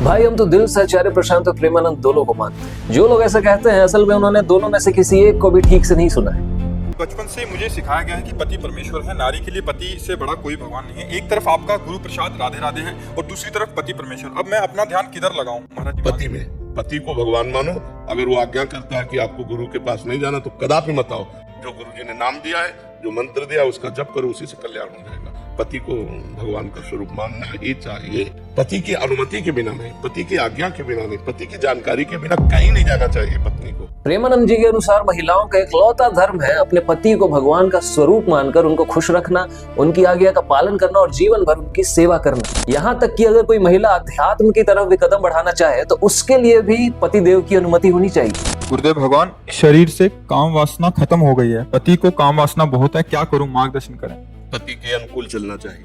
भाई हम तो दिल से आचार्य प्रशांत और प्रेमानंद दोनों को मानते हैं। जो लोग ऐसा कहते हैं असल में उन्होंने दोनों में से किसी एक को भी ठीक से नहीं सुना है। बचपन से मुझे सिखाया गया है कि पति परमेश्वर है, नारी के लिए पति से बड़ा कोई भगवान नहीं है। एक तरफ आपका गुरु प्रसाद राधे राधे है और दूसरी तरफ पति परमेश्वर। अब मैं अपना ध्यान किधर लगाऊं महाराज? पति में, पति को भगवान मानो। अगर वो आज्ञा करता है कि आपको गुरु के पास नहीं जाना तो कदापि मत आओ। जो गुरु जी ने नाम दिया है, जो मंत्र दिया है, उसका जप करो, उसी से कल्याण हो जाएगा। पति को भगवान का स्वरूप मानना ही चाहिए। पति की अनुमति के बिना नहीं, पति की आज्ञा के बिना नहीं, पति की जानकारी के बिना कहीं नहीं जाना चाहिए पत्नी को। प्रेमानंद जी के अनुसार महिलाओं का इकलौता धर्म है अपने पति को भगवान का स्वरूप मानकर उनको खुश रखना, उनकी आज्ञा का पालन करना और जीवन भर उनकी सेवा करना। यहाँ तक कि अगर कोई महिला अध्यात्म की तरफ भी कदम बढ़ाना चाहे तो उसके लिए भी पति देव की अनुमति होनी चाहिए। गुरुदेव भगवान, शरीर से काम वासना खत्म हो गई है, पति को काम वासना बहुत है, क्या करूं? मार्गदर्शन करें। पति के अनुकूल चलना चाहिए।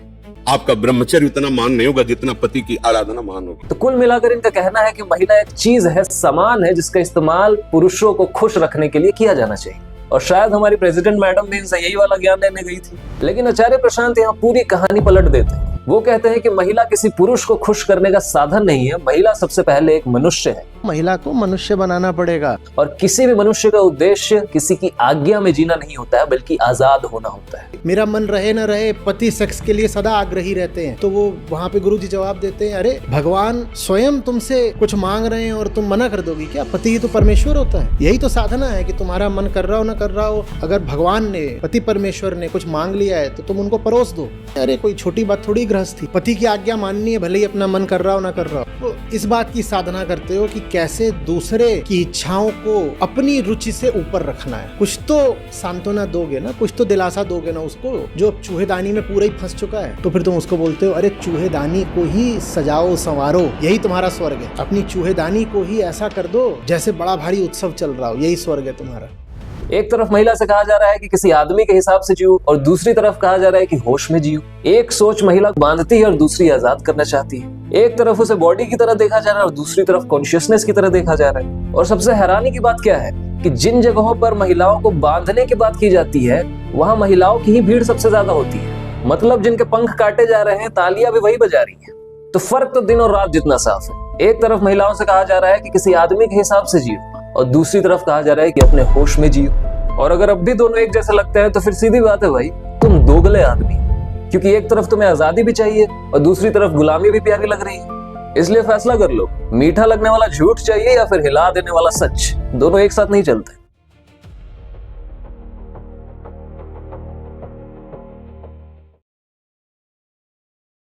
आपका ब्रह्मचर्य उतना मान नहीं होगा जितना पति की आराधना मान होगी। तो कुल मिलाकर इनका कहना है कि महिला एक चीज है, सामान है, जिसका इस्तेमाल पुरुषों को खुश रखने के लिए किया जाना चाहिए। और शायद हमारी प्रेसिडेंट मैडम भी इनसे यही वाला ज्ञान लेने गई थी। लेकिन आचार्य प्रशांत यहाँ पूरी कहानी पलट देते हैं। वो कहते हैं कि महिला किसी पुरुष को खुश करने का साधन नहीं है, महिला सबसे पहले एक मनुष्य है। महिला को मनुष्य बनाना पड़ेगा। और किसी भी मनुष्य का उद्देश्य किसी की आज्ञा में जीना नहीं होता है, बल्कि आजाद होना होता है। मेरा मन रहे न रहे, पति सेक्स के लिए सदा आग्रही रहते हैं। तो वो वहाँ पे गुरुजी जवाब देते हैं, अरे भगवान स्वयं तुमसे कुछ मांग रहे हैं और तुम मना कर दोगी क्या? पति ही तो परमेश्वर होता है। यही तो साधना है कि तुम्हारा मन कर रहा हो ना कर रहा हो, अगर भगवान ने, पति परमेश्वर ने कुछ मांग लिया है तो तुम उनको परोस दो। अरे कोई छोटी बात थोड़ी गृहस्थी, पति की आज्ञा माननी है, भले ही अपना मन कर रहा हो ना कर रहा हो। तो इस बात की साधना करते हो कि कैसे दूसरे की इच्छाओं को अपनी रुचि से ऊपर रखना है। कुछ तो सांत्वना दोगे ना, कुछ तो दिलासा दोगे ना उसको, जो चूहेदानी में पूरा ही फंस चुका है। तो फिर तुम उसको बोलते हो, अरे चूहेदानी को ही सजाओ संवारो, यही तुम्हारा स्वर्ग है। अपनी चूहेदानी को ही ऐसा कर दो जैसे बड़ा भारी उत्सव चल रहा हो, यही स्वर्ग है तुम्हारा। एक तरफ महिला से कहा जा रहा है कि किसी आदमी के हिसाब से जियो और दूसरी तरफ कहा जा रहा है कि होश में जियो। एक सोच महिला को बांधती है और दूसरी आजाद करना चाहती है। एक तरफ उसे बॉडी की तरह देखा जा रहा है और दूसरी तरफ कॉन्शियसनेस की तरह देखा जा रहा है। और सबसे हैरानी की बात क्या है कि जिन जगहों पर महिलाओं को बांधने की बात की जाती है वहां महिलाओं की ही भीड़ सबसे ज्यादा होती है। मतलब जिनके पंख काटे जा रहे हैं तालियां भी वही बजा रही है। तो फर्क तो दिन और रात जितना साफ है। एक तरफ महिलाओं से कहा जा रहा है कि किसी आदमी के हिसाब से जियो और दूसरी तरफ कहा जा रहा है कि अपने होश में जियो। और अगर अब भी दोनों एक जैसे लगते हैं तो फिर सीधी बात है भाई, तुम दोगले आदमी। क्योंकि एक तरफ तुम्हें आजादी भी चाहिए और दूसरी तरफ गुलामी भी प्यारी लग रही है। इसलिए फैसला कर लो, मीठा लगने वाला झूठ चाहिए या फिर हिला देने वाला सच। दोनों एक साथ नहीं चलते।